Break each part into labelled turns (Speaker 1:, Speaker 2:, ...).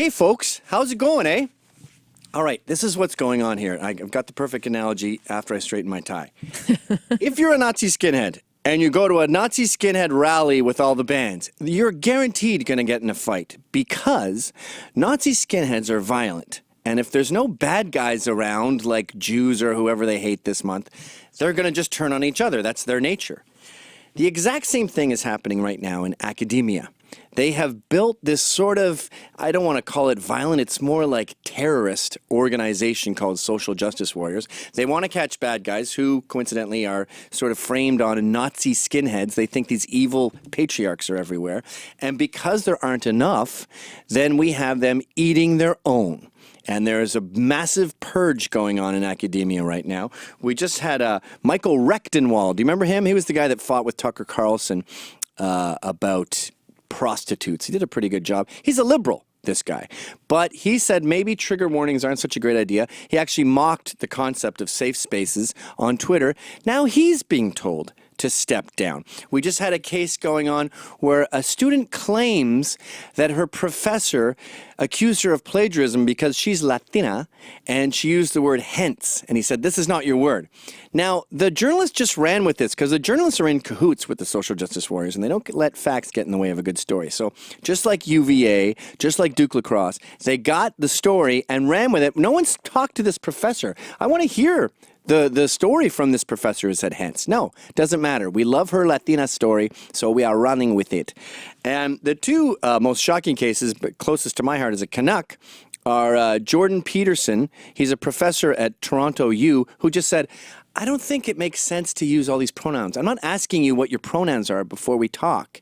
Speaker 1: Hey, folks, how's it going, eh? All right, this is what's going on here. I've got the perfect analogy after I straighten my tie. If you're a Nazi skinhead and you go to a Nazi skinhead rally with all the bands, you're guaranteed going to get in a fight because Nazi skinheads are violent. And if there's no bad guys around, like Jews or whoever they hate this month, they're going to just turn on each other. That's their nature. The exact same thing is happening right now in academia. They have built this sort of, I don't want to call it violent, it's more like terrorist organization called Social Justice Warriors. They want to catch bad guys who, coincidentally, are sort of framed on Nazi skinheads. They think these evil patriarchs are everywhere. And because there aren't enough, then we have them eating their own. And there's a massive purge going on in academia right now. We just had Michael Rechtenwald. Do you remember him? He was the guy that fought with Tucker Carlson about prostitutes. He did a pretty good job. He's a liberal, this guy. But he said maybe trigger warnings aren't such a great idea. He actually mocked the concept of safe spaces on Twitter. Now he's being told to step down. We just had a case going on where a student claims that her professor accused her of plagiarism because she's Latina and she used the word hence. And he said, this is not your word. Now, the journalists just ran with this because the journalists are in cahoots with the social justice warriors and they don't let facts get in the way of a good story. So just like UVA, just like Duke Lacrosse, they got the story and ran with it. No one's talked to this professor. I want to hear the story from this professor who said hence. No, doesn't matter. We love her Latina story, so we are running with it. And the two most shocking cases, but closest to my heart as a Canuck, are Jordan Peterson. He's a professor at Toronto U who just said, I don't think it makes sense to use all these pronouns. I'm not asking you what your pronouns are before we talk.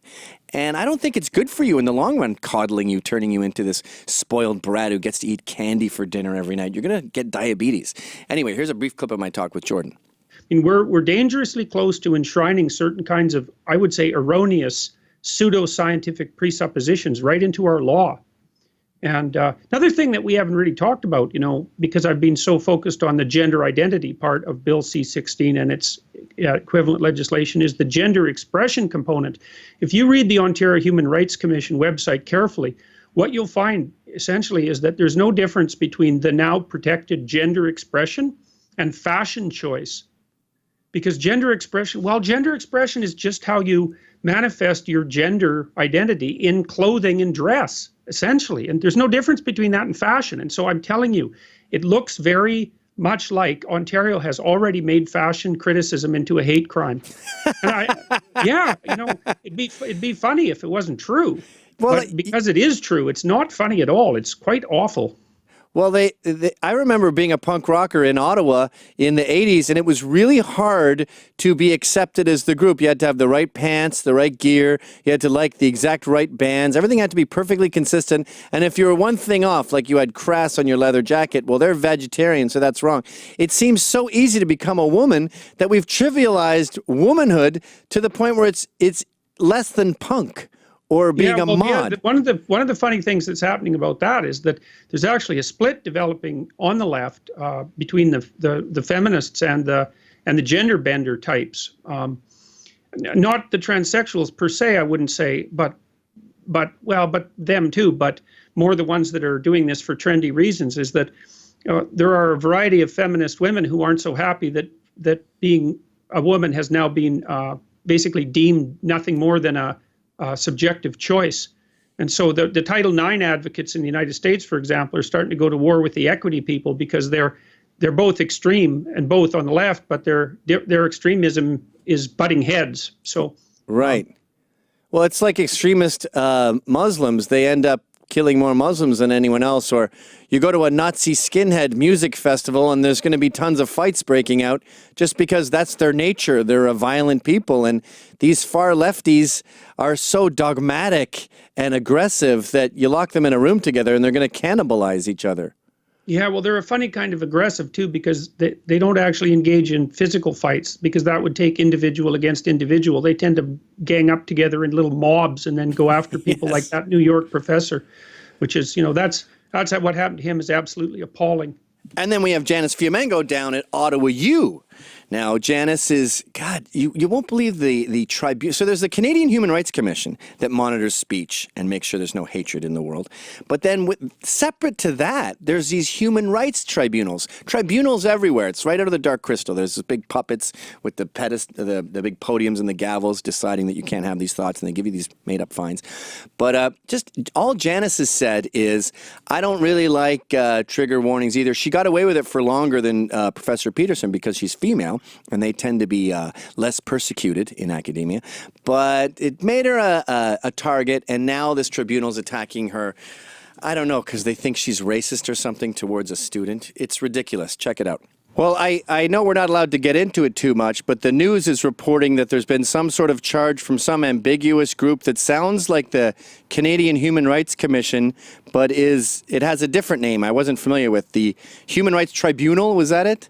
Speaker 1: And I don't think it's good for you in the long run, coddling you, turning you into this spoiled brat who gets to eat candy for dinner every night. You're going to get diabetes. Anyway, here's a brief clip of my talk with Jordan.
Speaker 2: I mean, we're dangerously close to enshrining certain kinds of, I would say, erroneous pseudoscientific presuppositions right into our law. And another thing that we haven't really talked about, you know, because I've been so focused on the gender identity part of Bill C-16 and its equivalent legislation, is the gender expression component. If you read the Ontario Human Rights Commission website carefully, what you'll find essentially is that there's no difference between the now protected gender expression and fashion choice. Because gender expression is just how you manifest your gender identity in clothing and dress, essentially. And there's no difference between that and fashion. And so I'm telling you, it looks very much like Ontario has already made fashion criticism into a hate crime. And yeah, you know, it'd be funny if it wasn't true. Well, but because it is true, it's not funny at all. It's quite awful.
Speaker 1: Well, I remember being a punk rocker in Ottawa in the 80s, and it was really hard to be accepted as the group. You had to have the right pants, the right gear. You had to like the exact right bands. Everything had to be perfectly consistent. And if you were one thing off, like you had crass on your leather jacket, well, they're vegetarian, so that's wrong. It seems so easy to become a woman that we've trivialized womanhood to the point where it's less than punk. Or being a mod.
Speaker 2: Yeah, one of the funny things that's happening about that is that there's actually a split developing on the left between the feminists and the gender bender types. Not the transsexuals per se, I wouldn't say, but them too. But more the ones that are doing this for trendy reasons. Is that there are a variety of feminist women who aren't so happy that being a woman has now been basically deemed nothing more than a subjective choice. And so the Title IX advocates in the United States, for example, are starting to go to war with the equity people because they're both extreme and both on the left, but their extremism is butting heads. So
Speaker 1: right. Well, it's like extremist Muslims. They end up killing more Muslims than anyone else. Or you go to a Nazi skinhead music festival and there's going to be tons of fights breaking out just because that's their nature. They're a violent people. And these far lefties are so dogmatic and aggressive that you lock them in a room together and they're going to cannibalize each other.
Speaker 2: Yeah, well, they're a funny kind of aggressive, too, because they don't actually engage in physical fights because that would take individual against individual. They tend to gang up together in little mobs and then go after people
Speaker 1: Yes.
Speaker 2: like that New York professor, which is, you know, that's what happened to him is absolutely appalling.
Speaker 1: And then we have Janice Fiamengo down at Ottawa U. Now, Janice is, God, you won't believe the tribunal. So there's the Canadian Human Rights Commission that monitors speech and makes sure there's no hatred in the world. But then separate to that, there's these human rights tribunals. Tribunals everywhere. It's right out of the Dark Crystal. There's these big puppets with the big podiums and the gavels deciding that you can't have these thoughts, and they give you these made-up fines. But just all Janice has said is, I don't really like trigger warnings either. She got away with it for longer than Professor Peterson because she's female, and they tend to be less persecuted in academia. But it made her a target, and now this tribunal's attacking her. I don't know, because they think she's racist or something towards a student. It's ridiculous. Check it out. Well, I know we're not allowed to get into it too much, but the news is reporting that there's been some sort of charge from some ambiguous group that sounds like the Canadian Human Rights Commission, but it has a different name I wasn't familiar with. The Human Rights Tribunal, was that it?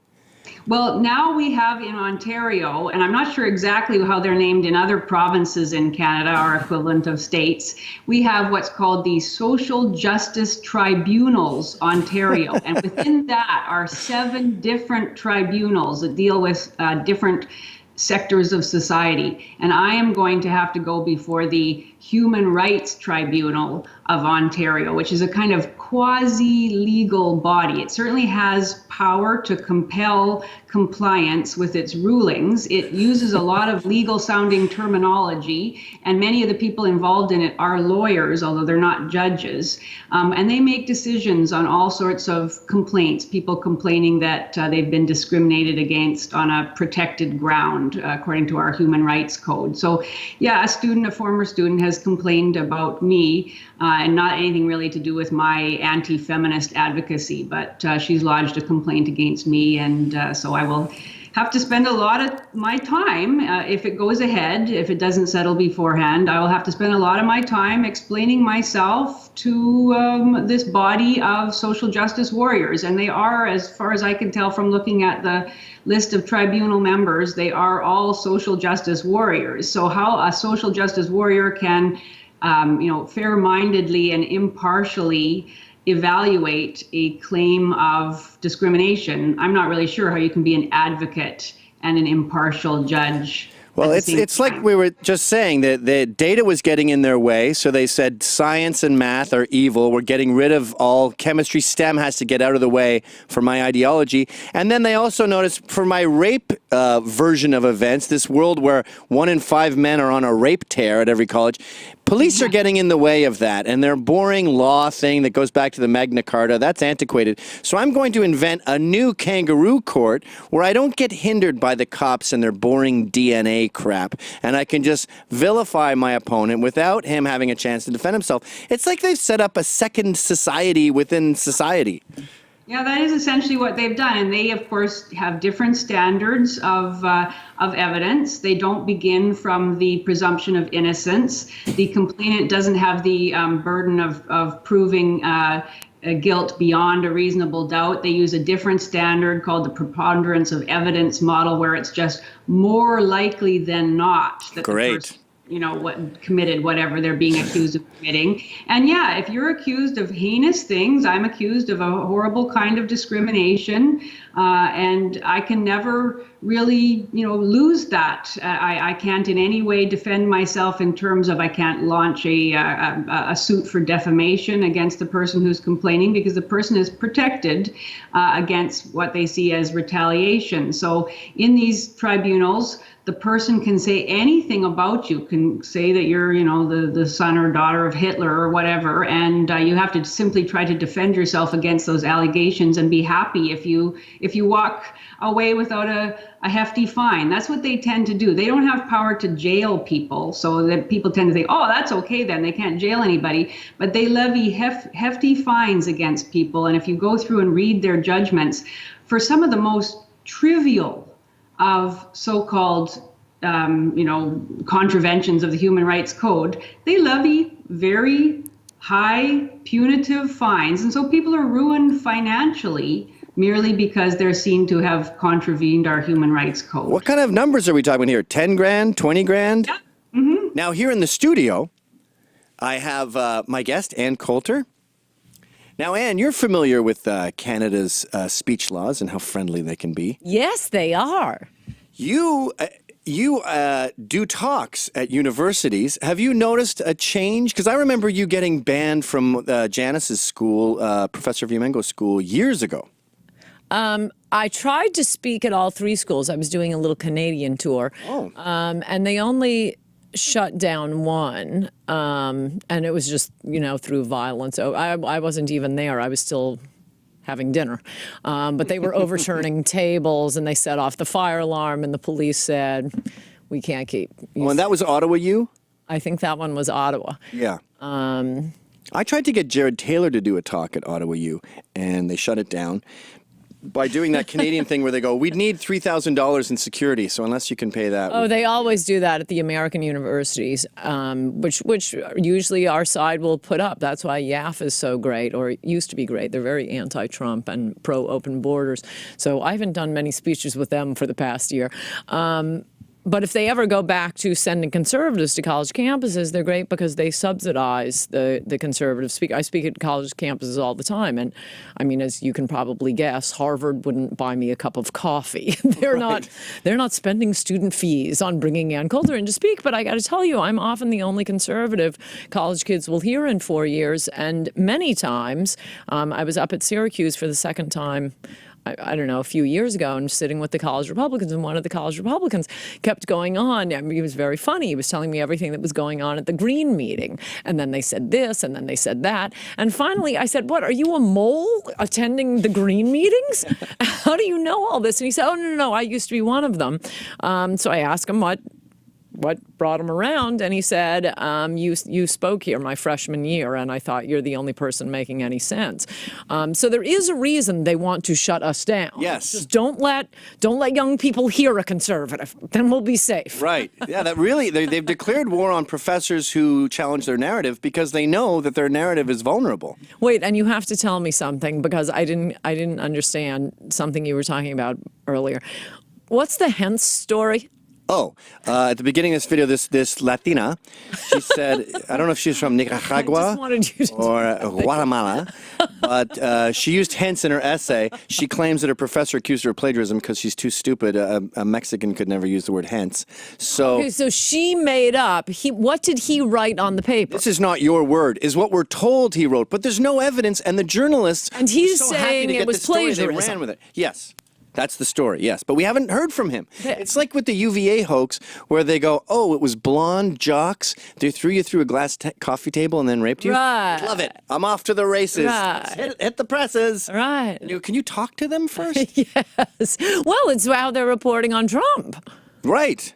Speaker 3: Well, now we have in Ontario, and I'm not sure exactly how they're named in other provinces in Canada, our equivalent of states, we have what's called the Social Justice Tribunals Ontario. And within that are 7 different tribunals that deal with different sectors of society. And I am going to have to go before the Human Rights Tribunal of Ontario, which is a kind of quasi-legal body. It certainly has power to compel compliance with its rulings. It uses a lot of legal-sounding terminology, and many of the people involved in it are lawyers, although they're not judges. And they make decisions on all sorts of complaints, people complaining that they've been discriminated against on a protected ground, according to our Human Rights Code. So, yeah, a former student has complained about me, and not anything really to do with my anti-feminist advocacy, but she's lodged a complaint against me, and so I will have to spend a lot of my time, if it goes ahead, if it doesn't settle beforehand, I will have to spend a lot of my time explaining myself to this body of social justice warriors. And they are, as far as I can tell from looking at the list of tribunal members, they are all social justice warriors. So how a social justice warrior can fair-mindedly and impartially evaluate a claim of discrimination, I'm not really sure how you can be an advocate and an impartial judge.
Speaker 1: Well, it's like we were just saying that the data was getting in their way, so they said science and math are evil. We're getting rid of all chemistry. STEM has to get out of the way for my ideology. And then they also noticed for my rape version of events, this world where 1 in 5 men are on a rape tear at every college, police are getting in the way of that, and their boring law thing that goes back to the Magna Carta, that's antiquated. So I'm going to invent a new kangaroo court where I don't get hindered by the cops and their boring DNA crap, and I can just vilify my opponent without him having a chance to defend himself. It's like they've set up a second society within society.
Speaker 3: Yeah, that is essentially what they've done. And they, of course, have different standards of evidence. They don't begin from the presumption of innocence. The complainant doesn't have the burden of proving guilt beyond a reasonable doubt. They use a different standard called the preponderance of evidence model, where it's just more likely than not that the person committed whatever they're being accused of committing. And yeah, if you're accused of heinous things, I'm accused of a horrible kind of discrimination, and I can never really, lose that. I can't in any way defend myself in terms of I can't launch a suit for defamation against the person who's complaining, because the person is protected against what they see as retaliation. So in these tribunals, the person can say anything about you, can say that you're, the son or daughter of Hitler or whatever, and you have to simply try to defend yourself against those allegations and be happy if you walk away without a hefty fine. That's what they tend to do. They don't have power to jail people, so that people tend to think, oh, that's okay then, they can't jail anybody, but they levy hefty fines against people. And if you go through and read their judgments, for some of the most trivial of so-called, contraventions of the Human Rights Code, they levy very high punitive fines. And so people are ruined financially merely because they're seen to have contravened our Human Rights Code.
Speaker 1: What kind of numbers are we talking here? 10 grand, 20 grand?
Speaker 3: Yeah. Mm-hmm.
Speaker 1: Now, here in the studio, I have my guest, Coulter. Now, Anne, you're familiar with Canada's speech laws and how friendly they can be.
Speaker 4: Yes, they are.
Speaker 1: You do talks at universities. Have you noticed a change? Because I remember you getting banned from Janice's school, Professor Fiamengo's school, years ago.
Speaker 4: I tried to speak at all 3 schools. I was doing a little Canadian tour.
Speaker 1: Oh.
Speaker 4: And they only shut down one. And it was just, through violence. So I wasn't even there. I was still having dinner. But they were overturning tables, and they set off the fire alarm, and the police said, we can't keep.
Speaker 1: Oh, and that was Ottawa U?
Speaker 4: I think that one was Ottawa.
Speaker 1: Yeah. I tried to get Jared Taylor to do a talk at Ottawa U, and they shut it down by doing that Canadian thing where they go, we'd need $3,000 in security, so unless you can pay that.
Speaker 4: Oh, they always do that at the American universities, which usually our side will put up. That's why YAF is so great, or it used to be great. They're very anti-Trump and pro-open borders. So I haven't done many speeches with them for the past year. But if they ever go back to sending conservatives to college campuses, they're great because they subsidize the conservative speak. I speak at college campuses all the time. And I mean, as you can probably guess, Harvard wouldn't buy me a cup of coffee. They're not spending student fees on bringing Ann Coulter in to speak. But I got to tell you, I'm often the only conservative college kids will hear in 4 years. And many times, I was up at Syracuse for the second time, I don't know, a few years ago, and sitting with the college Republicans, and one of the college Republicans kept going on. I mean, he was very funny. He was telling me everything that was going on at the Green meeting. And then they said this, and then they said that. And finally, I said, what, are you a mole attending the Green meetings? How do you know all this? And he said, oh, no, I used to be one of them. So I asked him what brought him around, and he said, you spoke here my freshman year, and I thought you're the only person making any sense. So there is a reason they want to shut us down.
Speaker 1: Yes.
Speaker 4: Just don't let young people hear a conservative. Then we'll be safe.
Speaker 1: Right. Yeah, that really, they've declared war on professors who challenge their narrative because they know that their narrative is vulnerable.
Speaker 4: Wait, and you have to tell me something, because I didn't understand something you were talking about earlier. What's the Hence story?
Speaker 1: Oh, at the beginning of this video, this Latina, she said, I don't know if she's from Nicaragua or Guatemala, but she used hence in her essay. She claims that her professor accused her of plagiarism because she's too stupid. A Mexican could never use the word hence. So
Speaker 4: she made up. What did he write on the paper?
Speaker 1: This is not your word, is what we're told he wrote, but there's no evidence, and the journalists
Speaker 4: and he's
Speaker 1: were so
Speaker 4: saying
Speaker 1: happy to
Speaker 4: it
Speaker 1: get
Speaker 4: was
Speaker 1: this story,
Speaker 4: plagiarism.
Speaker 1: they ran with it. Yes. That's the story, yes. But we haven't heard from him. It's like with the UVA hoax where they go, oh, it was blonde jocks. They threw you through a glass coffee table and then raped you.
Speaker 4: Right.
Speaker 1: Love it. I'm off to the races.
Speaker 4: Right.
Speaker 1: Hit the presses.
Speaker 4: Right.
Speaker 1: Can you talk to them first?
Speaker 4: Yes. Well, it's how they're reporting on Trump.
Speaker 1: Right.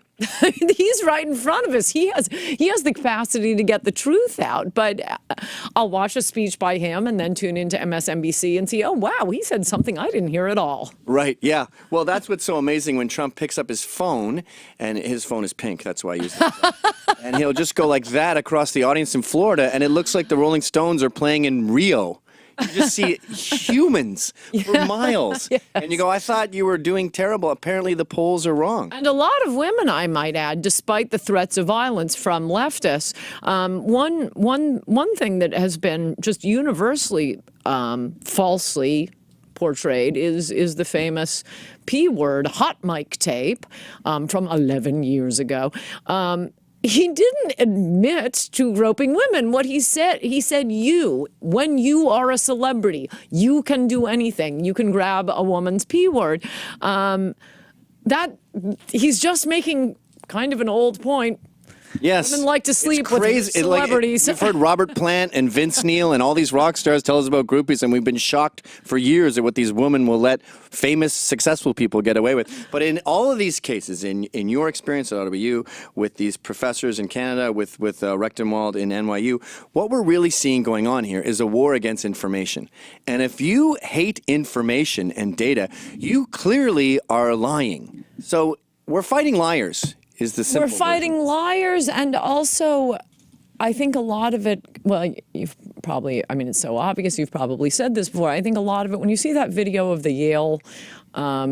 Speaker 4: He's right in front of us. He has the capacity to get the truth out. But I'll watch a speech by him and then tune into MSNBC and see, oh, wow, he said something I didn't hear at all.
Speaker 1: Right, yeah. Well, that's what's so amazing when Trump picks up his phone, and his phone is pink. That's why I use it. And he'll just go like that across the audience in Florida, and it looks like the Rolling Stones are playing in Rio. You just see humans for miles.
Speaker 4: Yes.
Speaker 1: And you go, I thought you were doing terrible. Apparently the polls are wrong.
Speaker 4: And a lot of women, I might add, despite the threats of violence from leftists. One thing that has been just universally falsely portrayed is the famous P word hot mic tape from 11 years ago. He didn't admit to groping women. What he said, when you are a celebrity, you can do anything. You can grab a woman's P word. That he's just making kind of an old point.
Speaker 1: Yes.
Speaker 4: Women like to sleep with celebrities.
Speaker 1: You've heard Robert Plant and Vince Neil and all these rock stars tell us about groupies, and we've been shocked for years at what these women will let famous, successful people get away with. But in all of these cases, in your experience at OU, with these professors in Canada, with Rechtenwald in NYU, what we're really seeing going on here is a war against information. And if you hate information and data, you clearly are lying. So we're fighting liars. Is the simple
Speaker 4: We're fighting liars, and also I think a lot of it, well, you've probably, I mean, it's so obvious, you've probably said this before. I think a lot of it, when you see that video of the Yale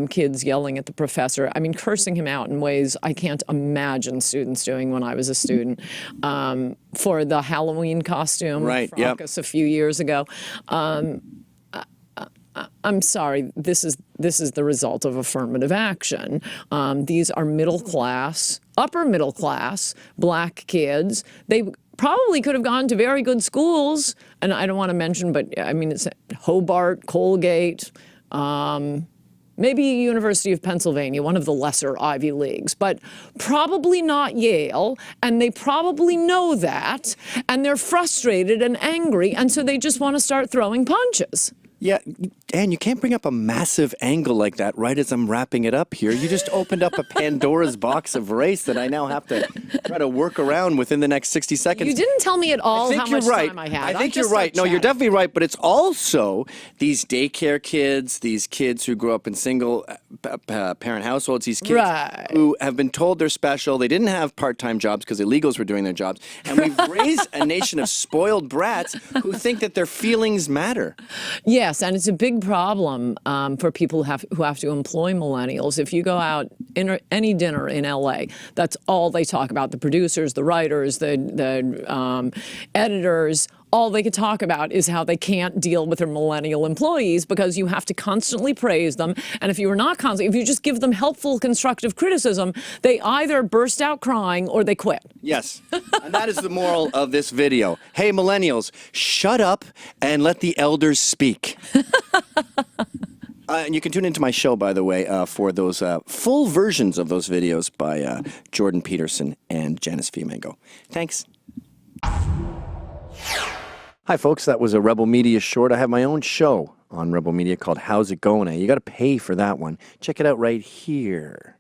Speaker 4: kids yelling at the professor, I mean, cursing him out in ways I can't imagine students doing when I was a student, for the Halloween costume
Speaker 1: Right,
Speaker 4: for
Speaker 1: yep.
Speaker 4: AUKUS a few years ago. I'm sorry, this is the result of affirmative action. These are middle class, upper middle class Black kids. They probably could have gone to very good schools, and I don't want to mention, but I mean, it's Hobart, Colgate, maybe University of Pennsylvania, one of the lesser Ivy Leagues, but probably not Yale, and they probably know that, and they're frustrated and angry, and so they just want to start throwing punches.
Speaker 1: Yeah, Dan, you can't bring up a massive angle like that right as I'm wrapping it up here. You just opened up a Pandora's box of race that I now have to try to work around within the next 60 seconds.
Speaker 4: You didn't tell me at all how much
Speaker 1: right.
Speaker 4: time I had.
Speaker 1: I think you're right. No, you're definitely right. But it's also these daycare kids, these kids who grew up in single parent households, these kids who have been told they're special. They didn't have part-time jobs because illegals were doing their jobs. And we've raised a nation of spoiled brats who think that their feelings matter.
Speaker 4: Yes, and it's a big problem for people who have to employ millennials. If you go out in any dinner in LA, that's all they talk about. The producers, the writers, the editors, all they could talk about is how they can't deal with their millennial employees because you have to constantly praise them. And if if you just give them helpful, constructive criticism, they either burst out crying or they quit.
Speaker 1: Yes, and that is the moral of this video. Hey, millennials, shut up and let the elders speak. And you can tune into my show, by the way, for those full versions of those videos by Jordan Peterson and Janice Fiamengo. Thanks. Hi, folks. That was a Rebel Media short. I have my own show on Rebel Media called How's It Going? You got to pay for that one. Check it out right here.